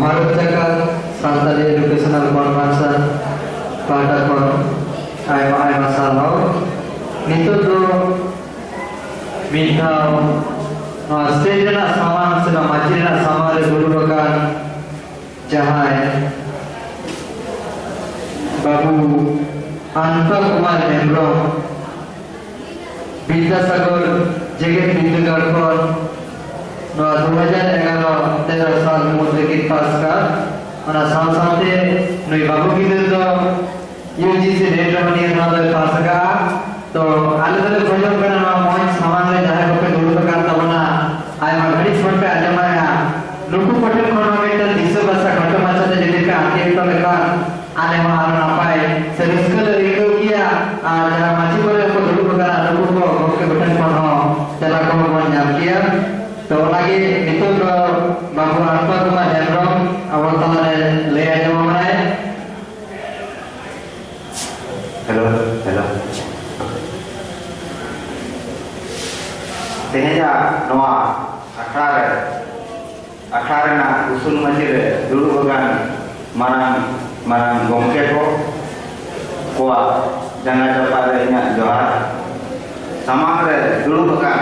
Bharat Jagat Santali Educational Convention pada kon ayam salau nitu do minta stage na saman sila majlis na saman le guru bagan jahai Babu Anta Kumar Hembrong Bidyasagar Jeget Bidyagar kon 2011-13 साल में मुद्रिकित पास का और साथ-साथ नई बाबू की तो UGC rate रमनी नादे पास का तो आलू प्रयोग करना मोइन सामान ले जाए को पे दूर का तबना आय मगड़ी छोड़ पे आजा माया लुकु पटेल टूर्नामेंट दिसो बसा घट माचा जे जति का आके तो लेका आने मार ना पाए सर्विस रिको किया और जहां माची बोले को दूर का लुकु को के बटन पर हो चला को मन नाम किया तो lagi itu ke Babu Anta Kumar Hembrong awal tahun le aja mana Hello Tehnya noa akhara na usul majire dulu bagan manang gongke ko kuwa jangan dapat nya johar sama dulu bagan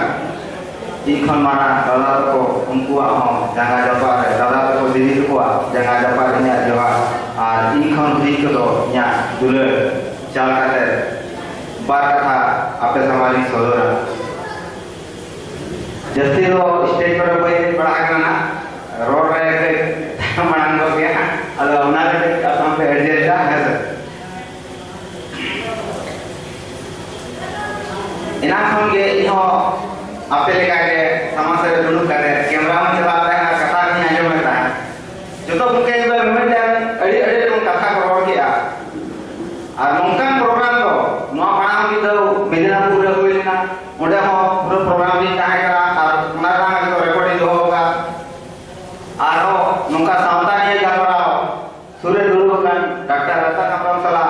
ikhon mana dala ko unkuwa ho jangan dapat dala ko diri ko jangan dapat nya johar ar ikhon ri ko nya dulu चल कर बार कथा आपे समाली सोदरा जस्ती लो stage पर कोई बड़ा करना road रहे के मनांग हो गया अगर उन्हें अपन पे एडजस्ट है सर इना होंगे इहो आपे लेकर के समाज से जुड़ू कर कैमरा में चलाता है कथा नहीं आने में है जो तो उनके मूवमेंट अड़ी अड़ी तुम कथा करो किया और नौकान प्रोग्राम को नौ पढ़ा भी तो मेदिनापुर रे हुई ना उड़े हो पूरा प्रोग्राम भी चाहे करा और उन्हें रहा कि तो रिकॉर्डिंग होगा और हो नौका सावता नहीं जापरा सूर्य दुर्ग का डॉक्टर रत्ता कमरम सला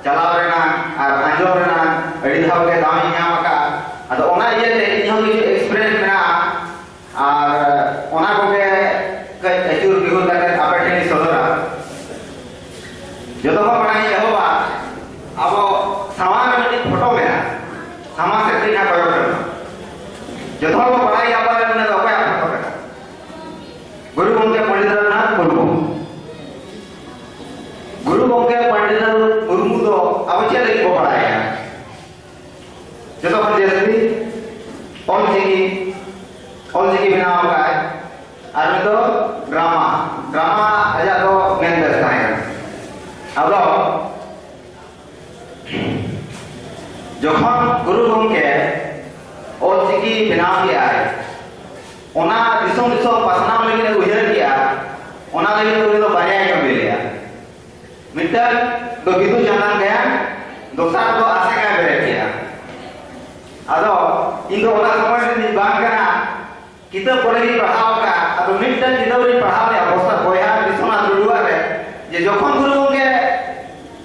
चलाव रे ना और आंजो रे ना अड़ी धाव के दामी ᱧᱟᱢ का अतो ओना ये ते इहो किछु एक्सपीरियंस मेना और ओना को के कई अचूर बिहुर करके आपे टेनी सदरा जो तो पढ़ाई होगा अब सामान में फोटो में सामान से तीन प्रयोग करना जो तो पढ़ाई आप ने तो क्या फोटो करना गुरु गोंके पंडित रघुनाथ मुर्मू गुरु गोंके पंडित मुर्मू तो अब चले को पढ़ाया जो तो हम जैसे भी ऑल जी की बिना होगा है और तो ड्रामा अजा तो मेन बेस्ट है अब जखन गुरु गोंके ओलचिकी बनाव किया है ओना दिसों पासनाव लगे उयहर किया ओना लगे तो बारिया का बेलिया मिटर तो बिदु जाना गया दोसर तो आसे का बेरे किया अदो इनको ओना समझ नहीं बात करना किताब पढ़े की पढ़ाओ का अदो मिटर किताब री पढ़ाओ ले अवस्था बोया दिसोना दुलुआ रे जे जखन गुरु गोंके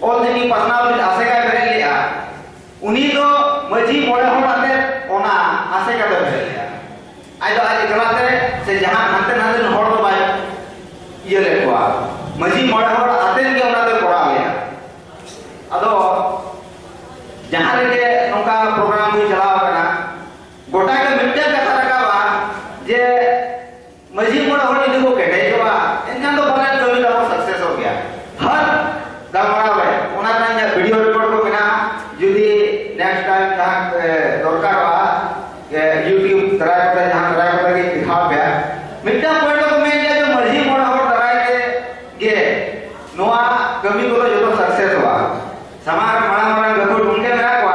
ओलचिकी पासनाव लगे आसे का बेरे लिया उन्हीं तो मजी मोड़े हो आते ओना आसे का बेरे लिया आज तो आज गलाते से जहां नंते होड़ तो बाय ये ले को मजी मोड़े हो आते के ओना तो पड़ा लिया अदो जहां रे नोका प्रोग्राम भी चलाव करना गोटा के मिट्टे कथा रखावा जे मजी मोड़े होड़ी देखो केटे जोवा इनका तो बने कभी तो सक्सेस हो गया हर गलमारा में ओना तांया वीडियो रिकॉर्ड को बिना जुदी नेक्स्ट टाइम जहां दरकार बा YouTube तराय पर जहां तराय पर के दिखाव पे मिट्टा पॉइंट को मैं जो मर्जी मोड़ और तराय के नोआ कमी को जो तो सक्सेस हुआ समार मणा गगु ढूंढे मेरा को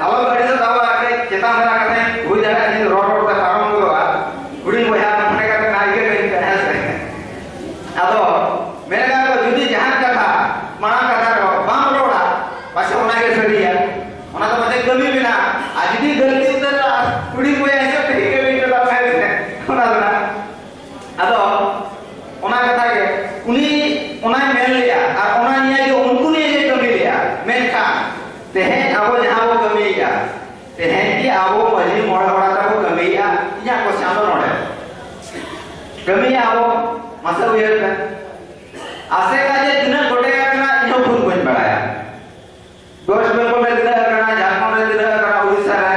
अब गाड़ी से दावा के चेता मेरा करते हुई जगह जी रोड पे पारम हुआ गुड़ी को यार अपने का ना के है अब मेरे का तो जुदी जहां का था मणा का था बाम रोड़ा पाछे ओना के सरिया ओना तो मजे कमी बिना आज भी गलती उधर कुड़ी को ऐसे ठीक है भी तो है ओना ना अब ओना कथा के उनी ओना मेल लिया और ओना निया जो उनको ने जे कमी लिया मेन का तेहे अब जहां वो कमी या तेहे की अब मजी मोड़ होड़ा को कमी या या को शाम नोड़े कमी अब masa uyar kan asek aja tina kode karena nyo pun buat baraya West Bengal le tidak karena Jharkhand le tidak karena Odisha le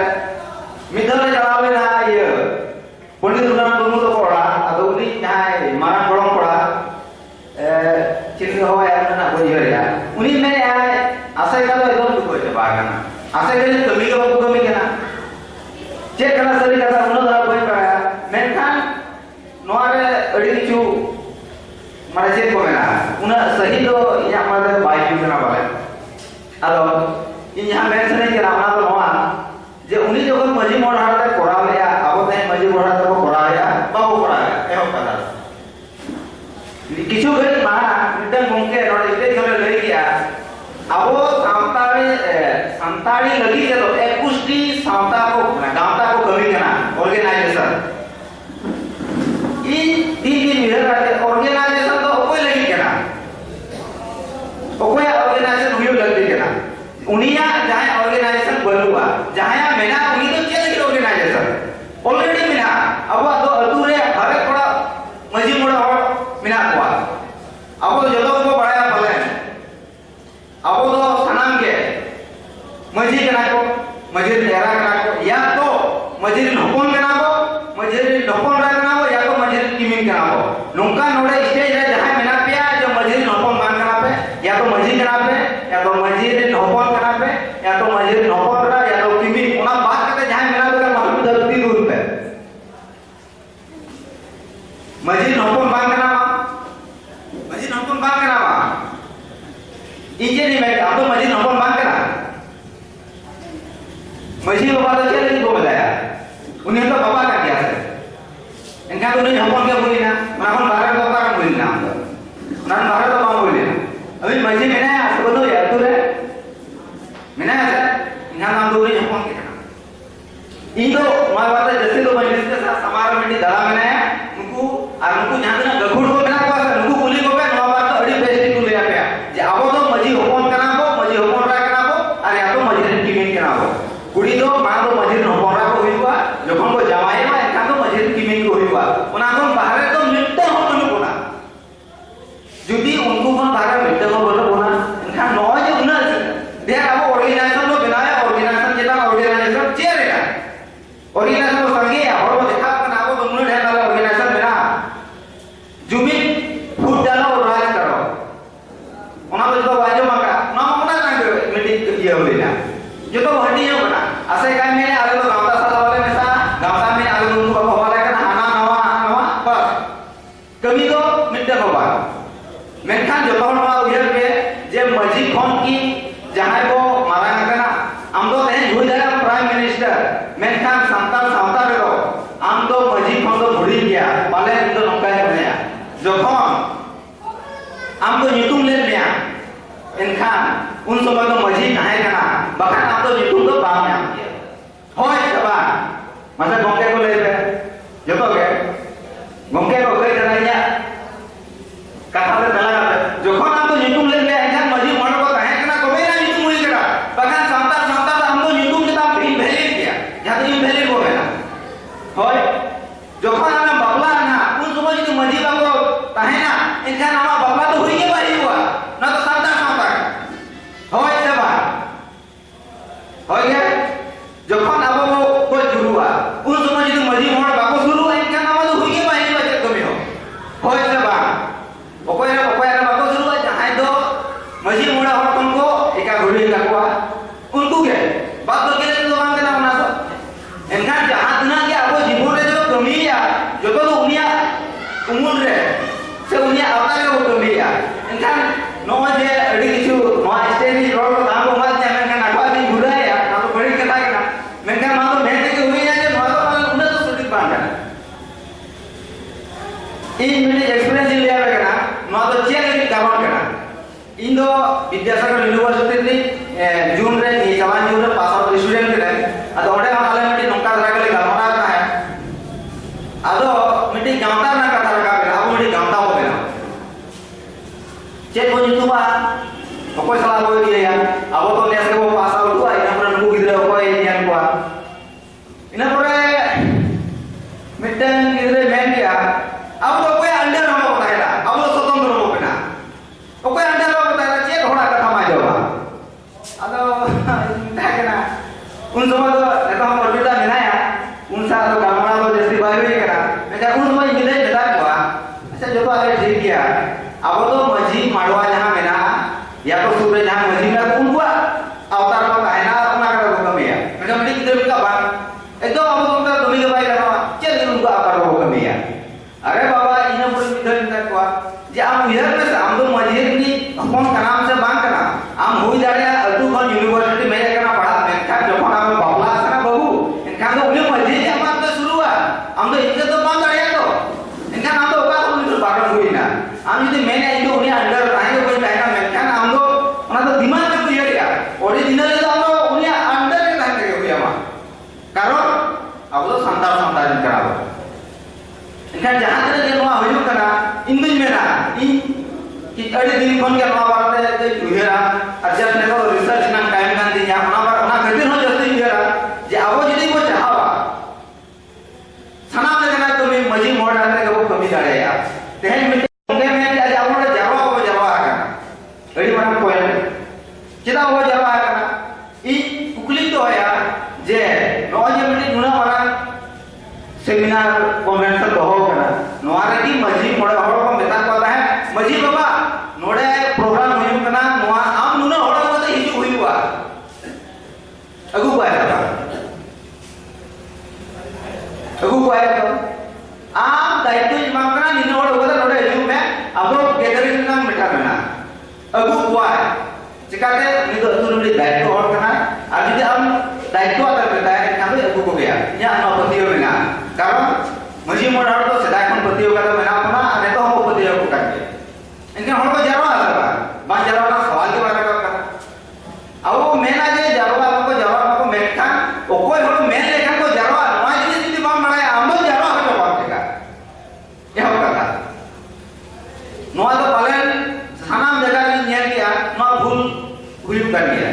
midhole jalawe na iya Pandit Raghunath Murmu to pora ado uni jahai marang gorong pora चिन्ह हो या ना कोई है उन्हीं में आए आशा का तो एकदम दुख होते बागना आशा के लिए कमी का बाबू कमी क्या चेक करना सही करता उन्होंने धरा कोई कराया मैं खान नौरे अड़ी चू मारे चेक को मेरा उन्हें सही तो यहाँ मारे बाइक यूज़ करना पड़े अलो इन यहाँ मैं सही के रामना तो नौआ जे उन्हीं जो कोई मजी मोड़ हाथ तक कोड़ा लिया अब तो मजी मोड़ हाथ तक कोड़ा लिया बाबू कोड़ा लिया ऐसा पता किचु गरी माना मिटन गोंके नोडे इते चले लई गया अबो संताड़ी लगी के तो 21टी सावता को गांवता को कमी करना ऑर्गेनाइजेशन ई दी मिहर ऑर्गेनाइजेशन तो कोई लगी करना कोई ऑर्गेनाइजेशन हुई लगी करना उनिया जहां ऑर्गेनाइजेशन बनुआ जहां मेना उनी तो चल के ऑर्गेनाइजेशन ऑलरेडी मेना अब तो अधूरे हर कोड़ा मजी मोड़ा और मिना कुआ अब तो जलो को बड़ाया भले अब तो सनाम के मजी कना को मजी तेरा कना को या तो मजी नोपन कना को मजी नोपन रा कना को या तो मजी किमिन कना को नोंका नोडे स्टेज रे जहां मिना पिया जो मजी नोपन मान कना पे या तो मजी कना पे या तो मजी नोपन कना पे या तो मजी नोपन रा या तो किमिन ओना बात करते जहां मिना पे मालूम धरती दूर पे मजी नोपन मान कना मजी नोपन मान कना इजे नहीं मैं अब तो मजी नोपन मान कना मजी बाबा तो चले को बताया उन्हें तो बाबा का क्या है इनका तो नहीं नोपन क्या बोली ना मैं हम बारह तो का बोली ना हम ना बारह तो काम बोली ना अभी मजी मैंने आज बोलो यार तू रे मैंने ऐसा इनका नाम तो नहीं नोपन क्या इन तो हमारे बात जैसे तो मजलिस के साथ समारोह में दला मैंने उनको जहां ना गखुड़ को बिना को उनको बोली को पे नवा बात तो अड़ी बेइज्जती को ले आया जे अब तो मजी होपन कना को मजी होपन रा कना को अरे या तो मजी किमिन कना को कुड़ी तो मान तो मजी होपन रा को हुईवा जखन को जमाई मा एका तो मजी किमिन को हुईवा ओना कोन बाहर तो मिटते हो बनु कोना जुदी उनको कोन बाहर मिटते हो बनु कोना इनका नॉय जे उना दे अब ऑर्गेनाइजेशन को बनाया ऑर्गेनाइजेशन जेता ऑर्गेनाइजेशन चेरेगा ऑर्गेनाइजेशन को संगे और वो देखा ना वो बनु ढेर वाला ऑर्गेनाइजेशन बना जुमिन फुट डालो और राज करो ओना तो जो वाजो मका ना मना ना मीटिंग ये होइना जो तो हड्डी है बना असे काय में आले तो गांवता साला वाले में सा गांवता में आले उनको बाबा वाला का हाना नवा बस कभी तो मिट्टे बाबा मेनखान जो तो नवा उयर पे जे मजी खोन की जहां को मारा करना हम तो हैं हुई जाएगा प्राइम मिनिस्टर मेनखान संतान सावता रो हम तो मजी खोन तो भुड़ी गया पाले इन तो नौका है जखन हम तो नितुम ले लिया इनखान उन समय तो मजी काहे कना बखान हम तो नितुम तो बाम में किया होय सबा मतलब गोंके को ले पे जतो के गोंके को कई जनाया कथा ले तला जखन हम तो नितुम ले लिया इनखान मजी मन को काहे कना को बेना नितुम हुई करा बखान संता हम तो नितुम के ताम इनवैलिड किया जहां तो इनवैलिड हो गया होय जखन हम बाबला ना उन समय जो मजी बाबू ताहे ना इनखान हम बाबला तो हुई के बारी हुआ ना तो संता होय सबा होय गया जखन अब वो कोई जुरुआ उन समय जो मजी मोड़ बाबू शुरू है इनका नाम तो हुई के बारी हुआ जब तुम्हें होय सबा ओकोय ना बाबू शुरू है जहां दो मजी मोड़ा और तुमको एका घोड़ी लगवा उनको के बात तो के तो मांग देना बना सब इनका जहां दुना के अब जीवन रे जो कमी है जो तो उनिया उमुल रे से उनिया अवतार के कमी है इनका नो जे अड़ी किछु नो स्टेज रोड नाम को मत जाने का नाखवा दी घुरा है ना तो बड़ी कथा है ना मैं का मान तो मैं के हुई है जे नो तो उन्हें तो सुटिक बांध है इन मिनी एक्सपीरियंस ले आवे ना नो तो चेक इन काउंट करना इन दो विद्यासागर यूनिवर्सिटी री जून रे नि जवान जून रे पास आउट स्टूडेंट रे अदो ओडे माले मिटी नोका दरा के गावना का है अदो मिटी गावता ना कथा लगा अब मिटी गावता हो गया चेक बोली तुबा ओकोय सला बोल दिया अब तो नेस के वो पास आउट हुआ इना पर नुकु गिदरे ओकोय यान को इना पर मिटन गिदरे मेन किया अब तो कोई अंडर हम होता है semua ini deh betar gua. Saya coba ada ठीक किया. अब तो मजी माडवा जहां मेना या तो सूर्य जहां मजी में उनका अवतार को कहना अपना कर वो कमी है मतलब ठीक इधर का बात एकदम अब तुम तो तुम्ही के भाई रहा चल उनका अवतार को कमी है अरे बाबा इन्हें पूरी इधर इधर को जे हम इधर में हम तो मजी की अपन का नाम से बांध करना हम हुई जा रहे अल्टू खान यूनिवर्सिटी में करना पड़ा मैं क्या जो खाना में बाबला सना बाबू इनका तो उन्हें मजी के बात तो शुरू हुआ हम तो इनके तो बांध रहे तो इनका नाम तो होगा तो उन्हें बागड़ हुई ना हम यदि मैंने itu उन्हें अंडर रहे कोई कहना मैं क्या हम तो उन्हें तो दिमाग में कुछ यार ओरिजिनल तो हम तो उन्हें अंडर के रहते हैं कोई हमारा कारण अब तो संतार संतार इनका इनका जहाँ तक ये नवा हुई करना इंदुज में ना इन कि अड़े दिन कौन क्या नवा बात है जो युहेरा अध्यक्ष ने तो रिसर्च ना टाइम ना दिया उन्हें करते हो जैसे युहेरा जे अब यदि वो चाहवा सना में करना तो मैं मजी मोड़ डालने का वो कमी डाले यार तेहन में उनके में आज आप लोग जवाब आकर अड़ी मार कोई चिता वो जवाब आकर इ कुकली तो है यार जे नौजे मिनट नुना वाला सेमिनार कॉन्फ्रेंस तो हो करना नोआरे की मजी मोड़ हड़ को मेता को है मजी बाबा नोड़े प्रोग्राम हुई करना नोआ आम नुना हड़ को तो हिजू हुई हुआ अगु को है अगु को है तो आम दायित्व जमा करना निने हड़ को तो नोड़े हिजू में अब गैदरिंग नाम मिटा करना अगु को है चिकाते निदो तुरंत दायित्व हड़ करना आज यदि हम दायित्व आता करता है हम तो अगु को गया यहाँ हम पतियों में ना कारण मजी मोड़ हड़ तो सदा कौन पतियों का तो मैं ना अपना अने तो हम पतियों को करके इनके हड़ को जरूर आता है बात जरूर ना सवाल के बारे में करना अब वो मैं ना जे जरूर आपको मैं था वो कोई हड़ मैं लेकर को जरूर वहाँ जितनी बात मरा है हम जरूर हमें बात देगा यह होता था नोआ तो पालन सानाम जगह की नियम किया नोआ भूल हुई कर दिया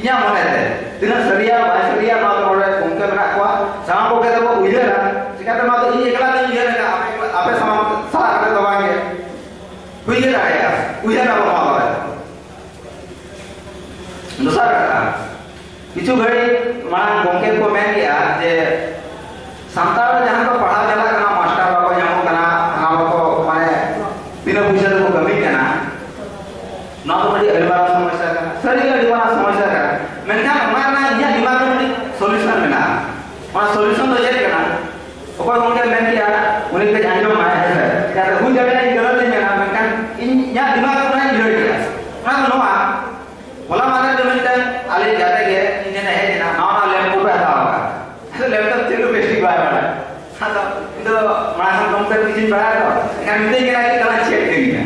यहाँ मने थे दिन सरिया बासरिया नोआ तो बड़े घूमते बना हुआ शाम को कहते वो उधर है सिखाते नोआ तो ये एकला नहीं उधर है आपे सामान सारा करते दबाएंगे उधर आएगा उधर ना वो मार दूसरा करता किचु घड़ी मां गोंके को मैं किया जे संतार जहां को पढ़ा चला करना मास्टर बाबा यहाँ करना हम को माने बिना पूछे तो कमी करना ना तो बड़ी अड़वार समस्या करना सरी अड़वार समस्या करना मैं क्या हमारा ना ये दिमाग में सॉल्यूशन मिला और सॉल्यूशन तो ये करना ऊपर होंगे मैं क्या उन्हें के जानजो माया है सर क्या तो हुई जगह नहीं गलत नहीं करना मैं क्या इन यहाँ दिमाग में नहीं जोड़ दिया ना तो नोआ बोला माने जो मिनट आले जाते गए इन्हें नहीं है ना ना लैपटॉप पे आता होगा तो लैपटॉप चलो बेसिक बाय वाला हाँ तो इधर माना हम कंप्यूटर किसी बड़ा तो क्या मिलते कि ना कि कला चेक करेंगे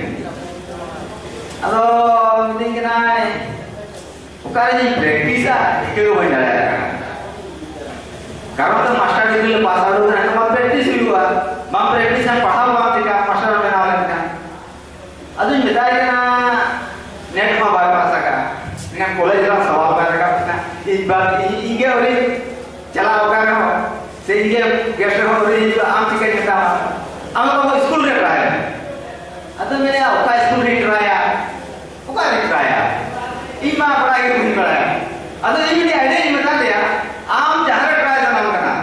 अब मिलते कि ना उकारे जी प्रैक्टिस आ इके को बन जाएगा कारण तो मास्टर डिग्री पास आउट होना तो मां प्रैक्टिस हुई हुआ मां प्रैक्टिस में पढ़ा हुआ देखा मास्टर में नाम लिखा अदु मिताई ना नेट में बाय पास का dengan कॉलेज ला सवाल कर का ना इस बात इंगे और चला होगा ना से इंगे गेस्ट हो रही जो आम चिकन करता हम लोग स्कूल रह रहा है अतः मैंने ओका स्कूल रह रहा है ओका रह रहा है इमा पढ़ाई नहीं पढ़ाया अतः ये भी आइडिया बता दिया आम जहां रह रहा है नाम करना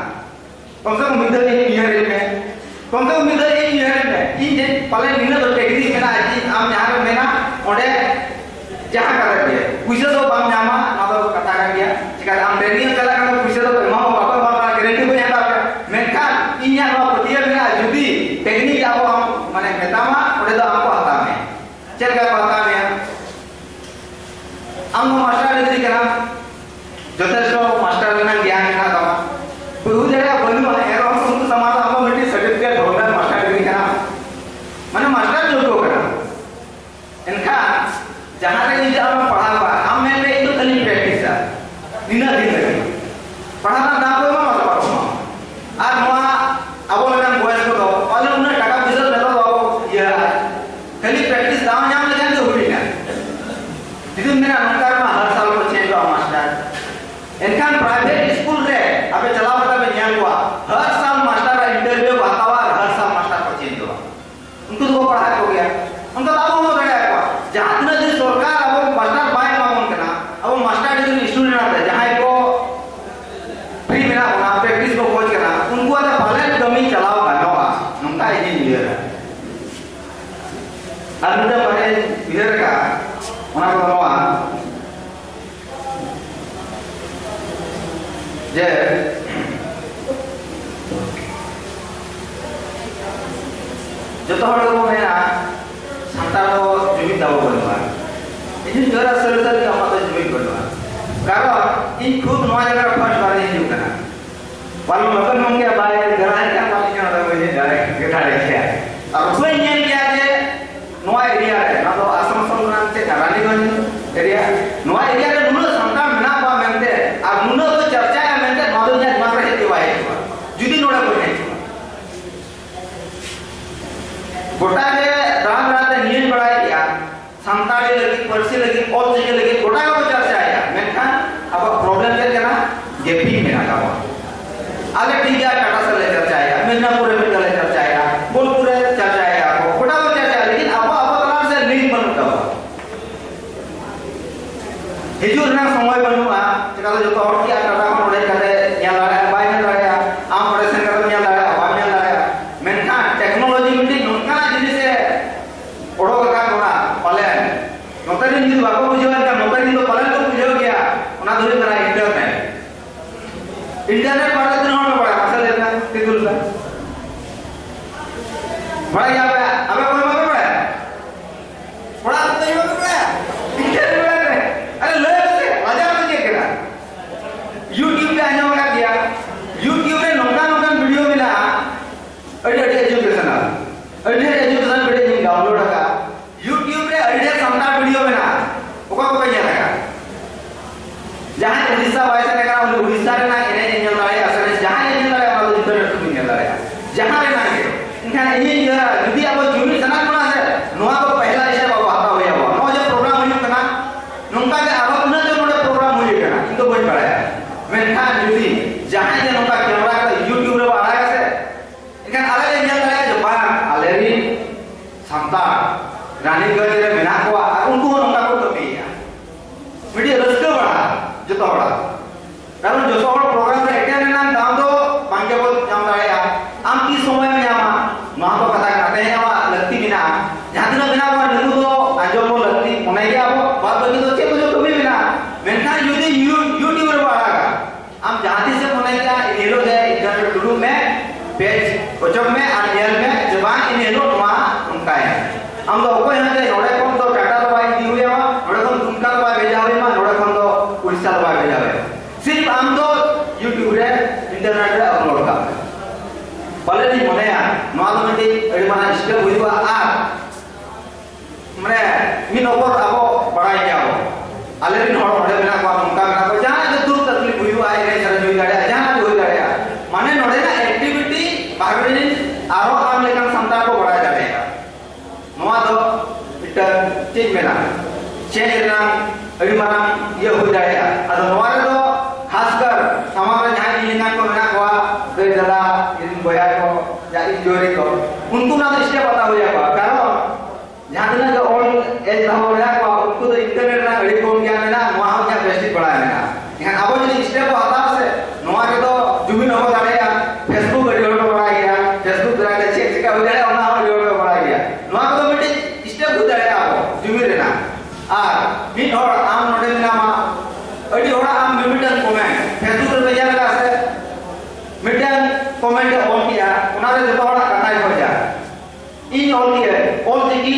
कम से कम इधर एक ईयर में कम से कम इधर एक ईयर में इन पहले निने तो टेक्निक में ना आम जहां में ना ओडे जहां कर दिया कुछ तो बाम जामा ना तो कथा कर दिया चिका हम ट्रेनिंग चला कर कुछ तो मामा बाबा बाबा गारंटी को यहाँ पर मैं क्या इन यहाँ बाप दिया बिना जुदी टेक्निक आपको हम माने मेतामा उड़े तो आपको आता है चल कर पता है हम मास्टर डिग्री करना जोतेश्वर मास्टर लेना ज्ञान करना था कोई हो जाएगा बंधु माने यार हम उनको समाज हम बेटी सर्टिफिकेट होगा मास्टर डिग्री करना माने मास्टर जो को करना इनका जहां तक ये हम पढ़ा हुआ हम में तो खाली प्रैक्टिस है दिन दिन पढ़ाना ना कोई मत पढ़ो और नोआ अब लगन बॉयज को दो और उन्हें टाका पैसा दे दो ये खाली प्रैक्टिस दाम जाम ले जाते हुई ना जितने मेरा नौकर में हर साल को ini dia. Anda pada biar kah? Mana kalau je jodoh orang ko mena santar ko jumit daw banwa ini jora serta kamu to jumit banwa karo in khud noa jaga first bar ini juga walau makan mungkin bayar gerai kan kami yang ada ini direct kita lihat अब कोई नहीं क्या है नोआ area है ना तो आसम संग्राम से नारायणगंज एरिया नोआ एरिया रे नुनो संता मिना पा मेंते अब नुनो तो चर्चा है मेंते मादो या दिमाग रे हेती वाई जुदी नोड़ा कोई नहीं गोटा के राम रात नील बड़ाई किया संताली लगी परसी लगी और जगह लगी गोटा को चर्चा है मेंखान अब प्रॉब्लम क्या करना गेपी में ना का आगे ठीक है टाटा से ले चर्चा है मिदनापुर में ले चर्चा है बोलपुर चर्चा है आपको गोटा को चर्चा है लेकिन अब तलाश से लिंक बनता हुआ हिजूर ना समय बनवा चला जो तो और क्या टाटा को उड़े करे या लड़ा बाय में लड़ा आम ऑपरेशन कर में लड़ा बाय में लड़ा मेंखान टेक्नोलॉजी में नोका जिनिस से ओडो का कोना पाले नोता दिन जो बाबू बुझवा का नोता दिन तो पाले तो बुझो गया ओना धोरे करा इंटरनेट पढ़ा दिन होने पड़ा असल लेना तिदुल का बड़ा क्या है अबे कोई मत पड़ा तो नहीं मत पड़ा इंटरनेट में अरे ले से मजा तो क्या करा YouTube पे आने वाला क्या YouTube में नोका नोका वीडियो मिला अरे एजुकेशन वीडियो डाउनलोड का YouTube पे अरे समता वीडियो मिला ओका को क्या लगा जहां उड़ीसा वायस ने कहा उड़ीसा रे ना इने इंजन लाए असले जहां इंजन लाए वाला इंटरनेट को इंजन लाए जहां रे ना के इनका ये यदि अब जुनी सना कोना है नोआ को पहला इसे बाबा आता होया बा नो जो प्रोग्राम हुई कना नोंका के अब न जो मोडे प्रोग्राम हुई कना इनको बोल पड़ा है मेनखा यदि जहां जे नोका कैमरा का YouTube रे आया से इनका अलग इंजन लाए जो बा आलेरी संता रानीगंज रे बिना को उनको नोका को कमी है वीडियो रस्ते बड़ा जो तो बड़ा कारण जो तो प्रोग्राम रे एटेंड नाम दाम दो मांगे बोल जाम दाया आम की समय में आमा मा तो कथा करते हैं आमा लगती बिना जहां दिन बिना को निरु तो आजो को लगती उन्हें अब बात बगी तो चेक जो कभी बिना मेनका यदि YouTube रे बाड़ा आम जहां से उन्हें क्या हेलो जाए इंटरनेट ग्रुप में पेज ओचक में आनियल में जबान इन हेलो मा उनका है हम तो कोई हमें नोड़े कौन तो टाटा तो भाई दी हुई है वा नोड़े कौन तुमका तो भाई भेजा हुई मा नोड़े कौन तो उड़ीसा तो भाई भेजा हुई सिर्फ हम तो YouTube रे इंटरनेट रे अपलोड का पहले नहीं मने या नोआ तो एडी माना स्टेप हुईवा आ मने मिन ओपर आबो बड़ाई के आबो आले दिन हड़ हड़े बिना को उनका बिना को जहां जो दुख तकलीफ हुईवा आई रे सर हुई गाड़े जहां हुई गाड़े माने नोड़े ना एक्टिविटी बागड़ी आरो आम लेकर संता को बढ़ाया जाएगा नोआ तो इट चेंज मेना चेंज ना एडी माना ये हुई गाड़े अदो नोआ रे तो खासकर समाज जहां इनका को मेना को दे दादा इन बोया को या इन जोरी को उनको ना तो स्टेप पता हो जाएगा कारण जहां दिन जो ऑल एज हो रहा को उनको तो इंटरनेट ना घड़ी को क्या ना वहां क्या बेस्ट पड़ा है ना यहां अब जो स्टेप आता से नोआ के तो जुबिन हो जाएगा फेसबुक वीडियो में बड़ा गया फेसबुक द्वारा चेक चेक हो जाएगा ना वीडियो में बड़ा गया नोआ को बेटे स्टेप हो जाएगा आपको जुबिन ना आ मिन और आम नोडे में नामा अडी होड़ा आम मिमिटन कमेंट फेसबुक रे भेजा लगा से मिटन कमेंट ऑन किया उना रे जो होड़ा कथा हो जा इन ऑल किया ऑल की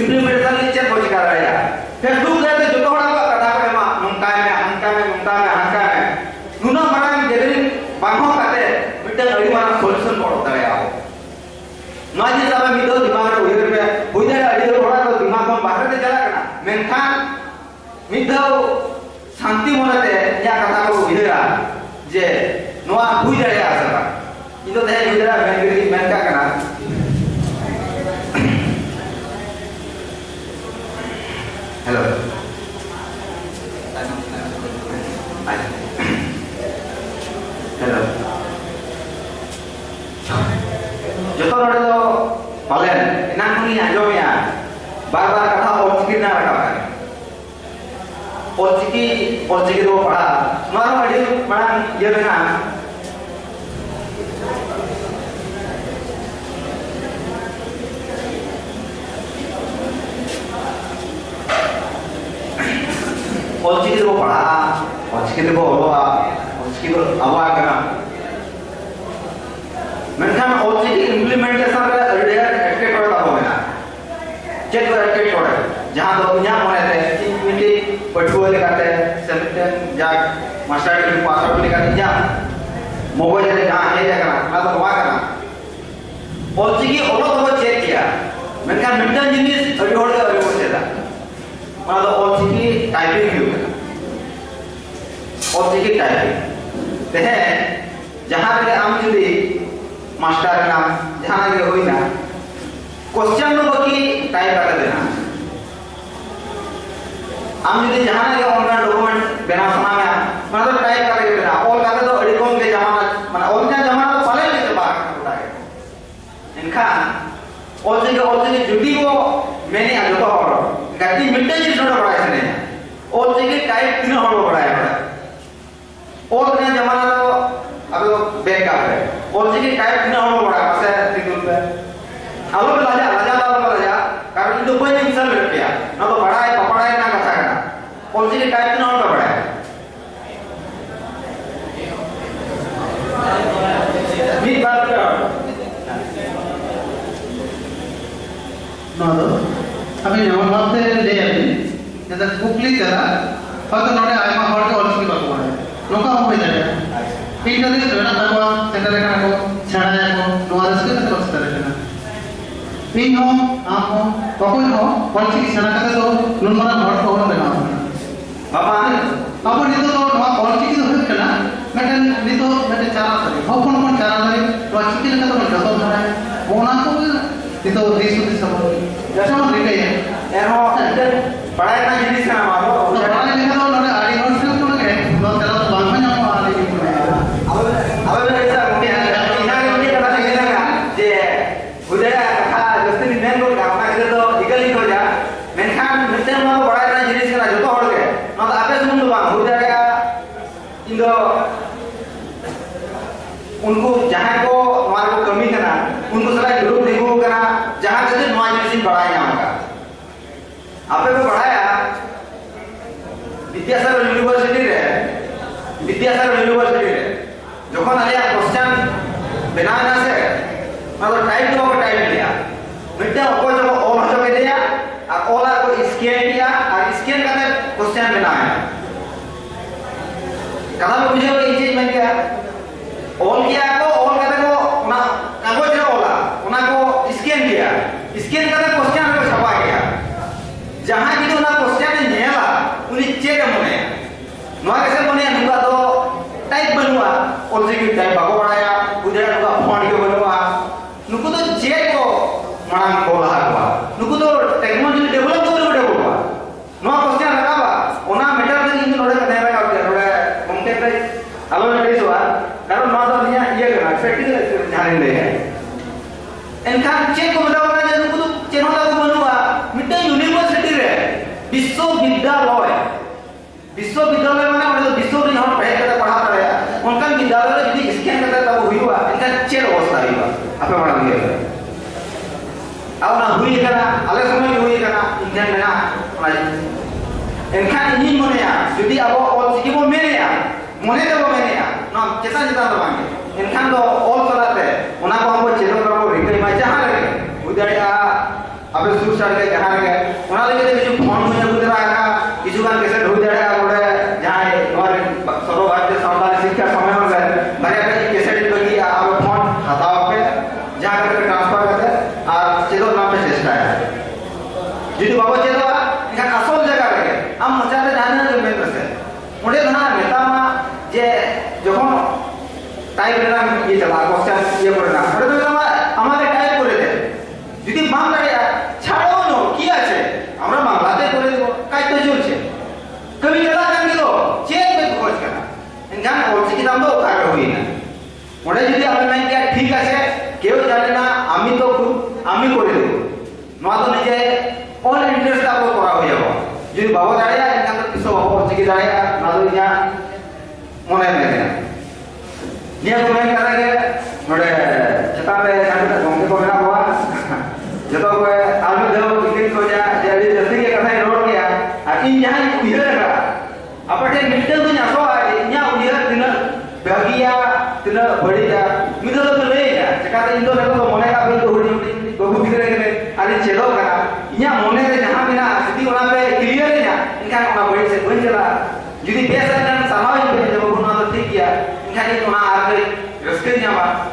इंप्लीमेंटेशन ले चेक हो कर रहा है फेसबुक रे जो होड़ा का कथा करे मा मुंका में हंका में नुना मारा गैदरिंग बांगो काते मिटन अडी मारा सॉल्यूशन पड़ता है आओ नॉइज सब मिदो दिमाग रे उहिर पे हुई जाए अडी होड़ा तो दिमाग को बाहर से चला करना मेनखान मिदो शांति मनते या कथा को उहिरा जे नोआ हुई जाए आसरा इतो दे उहिरा मेनगिरी मेनका कना हेलो हेलो जो तो नोडे तो पालन इना कुनी आजोमिया बार-बार कथा और चिकिर ना रखा है Polciki do pada, nora madi mana ये बना चिकिते बो ओलोआ चिकितो आवा कना मेनखान ऑलरेडी इम्प्लीमेंटेशन रे अडिया एटके टोड़ा हो मेना चेक को एटके टोड़ा जहां दो न्या मोने ते मिटी पठुआ लेकाते सेमिटे जा मास्टर के पास आउट लेकाते जा मोबाइल रे जहां हे जाकना ना तो वा करना ऑलरेडी ओलो तो चेक किया मेनखान मिटन जिनिस अडी होड़ के अडी होसेदा माना तो ऑलरेडी टाइपिंग हो ऑलरेडी टाइपिंग तेहे जहां रे आम जुदी मास्टर ना जहां के होइना क्वेश्चन नो बकी टाइप कर देना आम यदि जहां के ऑनलाइन डॉक्यूमेंट बना सना में माने तो टाइप करके देना ऑल का तो अड़ी कम के जमाना माने ऑनलाइन जमाना तो पहले ही से बाहर होता है इनका ऑलरेडी जुडी को मैंने आ जो और गति मिनट जी छोड़ पड़ा है नहीं ऑलरेडी टाइप तीन और पड़ा है ऑनलाइन जमाना तो अब बैकअप है ऑलरेडी टाइप तीन और पड़ा है से सिंगल पे आलो पे लाजा कारण itu banyak misal berpia ना तो बड़ा है पपड़ा है ना कथा करना ऑलरेडी टाइप तीन और पड़ा है मीट बात कर ना तो अभी जब हम से ले आते जैसे कुकली करा तो नोटे आयमा हॉल के ऑलरेडी बात हुआ है नौका हो जाएगा तीन दिन से ना करवा सेंटर लेकर को छाड़ा को नोआरस के तरफ से लेकर इन हो आप हो कोई हो ऑलरेडी छाड़ा करते तो नॉर्मल हॉल को होना देना बाबा अब ये तो नवा ऑलरेडी तो हो करना मैंने नहीं तो मैंने चारा करे हो कौन चारा करे तो अच्छी लेकर तो जतो है वो ना तो ये तो देश में सब जैसा हम लिखे हैं यार हो पढ़ाई ना जिनिस का मारो तो पढ़ाई लिखा तो नोटे आड़ी नोट से तो लगे नो तेरा तो बांग में जाओ आड़ी अब ऐसा मुझे इना मुझे पता नहीं लगा जे उदय था जस्ती नेन को काम ना तो इकली हो जा मेनखान मिटे नो पढ़ाई ना जिनिस का जो तो होड़ के नो तो आपे सुन दो बांग उदय का इंदो उनको जहां को हमारे को कमी करना उनको सलाह ग्रुप देखो करना जहां से नवा जिनिस बढ़ाया जाएगा आपे को बढ़ाया विद्यासागर यूनिवर्सिटी रे যখন আলিয়া কোশ্চেন बनाना से मतलब टाइप तो टाइप लिया मिट्टा को जो ऑल हो के दिया और ऑल को स्कैन किया और स्कैन करके क्वेश्चन बनाया कहां पे मुझे ये चीज बन गया ऑल किया को ऑल करके को ना कागज रे ऑल उना को स्कैन किया स्कैन करके क्वेश्चन को छपा गया जहां की ना क्वेश्चन नेला उनी चेक मने नोआ कैसे मने नुका तो टाइप बनवा ऑलरेडी टाइप बाको बढ़ाया गुजरात का फॉन्ट के बनवा नुको तो चेक को मांग बोला हुआ नुको तो टेक्नोलॉजी डेवलप तो हुआ नोआ क्वेश्चन लगावा ओना मेटर के इन नोडे का नेरा का नोडे कॉन्टेक्ट रे आलो ने हुआ कारण नोआ तो निया ये करना प्रैक्टिकल ध्यान दे है एनखान चेक को बतावा जे नुको तो चेनोला को बनवा मिटे यूनिवर्सिटी रे विश्वविद्यालय माने ओडे विश्व रे हम पढ़े के पढ़ा रहे उनका विद्यालय रे यदि स्कैन करते तब हुईवा इनका चेक अवस्था हुईवा आपे बड़ा दिए अब ना हुई करना आले समय हुई करना इंजन में ना एनखान इन मने या यदि अब ऑल सिकिबो मेने या मने देबो मेने या ना केसा जिता तो मांगे एनखान तो ऑल चलाते ओना को हम चेक करबो रिकई मा जहां लगे उदाया अबे सुर साल के जहां लगे ओना लगे जो फोन में गुजरा का किछु गान कैसे हो जाएगा ओडे जहां और सर्व भारतीय संस्थान शिक्षा समय में भरे के कैसे बगी अब फोन हटाओ पे जहां करके ट्रांसफर करते और चलो नाम पे चेष्टा है যদি বাবা চেলো এখানে আসল জায়গা লাগে আম মচাতে জানি না যে মেন আছে ওডে না নেতা মা যে যখন টাইপ এর ইয়ে চালা কোশ্চেন ইয়ে করে না ওডে তো আমাদের টাইপ করে দেয় যদি বাংলায় ছাড়ো না কি আছে আমরা বাংলাতে করে দেব কাজ তো চলছে কবি গলা কান দিলো চেক বে খোঁজ করা এনখান ওলছি কি দাম তো খাবে হই না ওডে যদি আমি মান কি ঠিক আছে কেউ জানে না আমি তো আমি করে দেব নয়া তো নিজে ऑल इंटरेस्ट आपको करा हो जाओ যদি বাবা দাঁড়ায়া এখান থেকে কিছু বাবা হচ্ছে কি দাঁড়ায়া না তো ইয়া মনে নেই নিয়া তো मैं करेंगे नोडे चतारे कांटे गंगे को ना हुआ जतो को आलू देव टिकट को जा जल्दी जल्दी के कथा रोड गया और इन यहां उधर का अपटे मिलते तो ना सो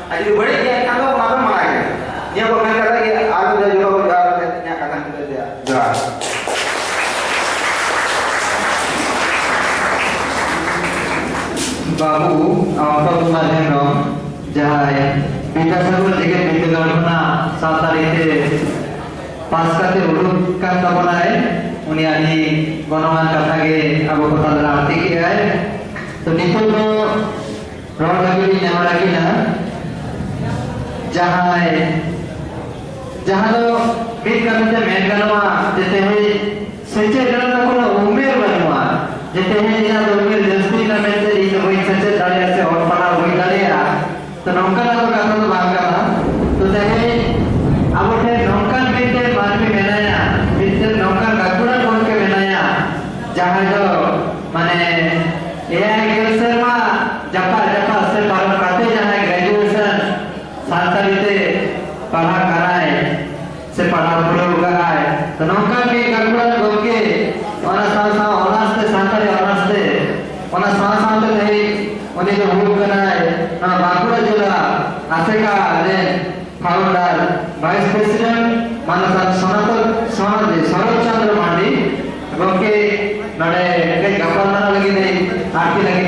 Jadi beri dia kan apa mana ya? Dia bukan kata lagi aku dah juga jual dia kata kita dia jual. बाबू आपका तुम्हारे नाम जहाँ विद्यासागर जगह विद्यागढ़ सातारीते पास करते उड़ूक का तबना है उन्हें आनी गणमान कथा के अब पता लगा आते किया है तो निपुण तो रोड लगी नमरा की ना जहाँ तो बीच का मुझे मेन गणवा जैसे है सच्चे गणना को उम्मीद बनवा जैसे है यहाँ तो उम्मीद जस्ती ना में से इस वही सच्चे दाढ़ी से और पढ़ा वही दाढ़ी आ तो नौकर ना तो कथा तो बात करना तो जैसे अब उठे नौकर बीते बाद में बनाया बीते नौकर गकुड़ा कौन के बनाया जहाँ जो माने ये ग्रेजुएशन में जपा से पढ़ा करते जहाँ ग्रेजुएशन सांसारिते पढ़ा कराए से पढ़ा पूरा कराए तो नौकर के गकुड़ा कौन के ओना सासा ओनास्ते सांसारी ओनास्ते ओना सासा तो नहीं उन्हें जो हुआ कराए ना बाकुड़ा जिला आसेका अरे फाउंडर वाइस प्रेसिडेंट मानसा सनातन शरद चंद्र मांडी गोके नडे के गपलना लगी नहीं आरती लगी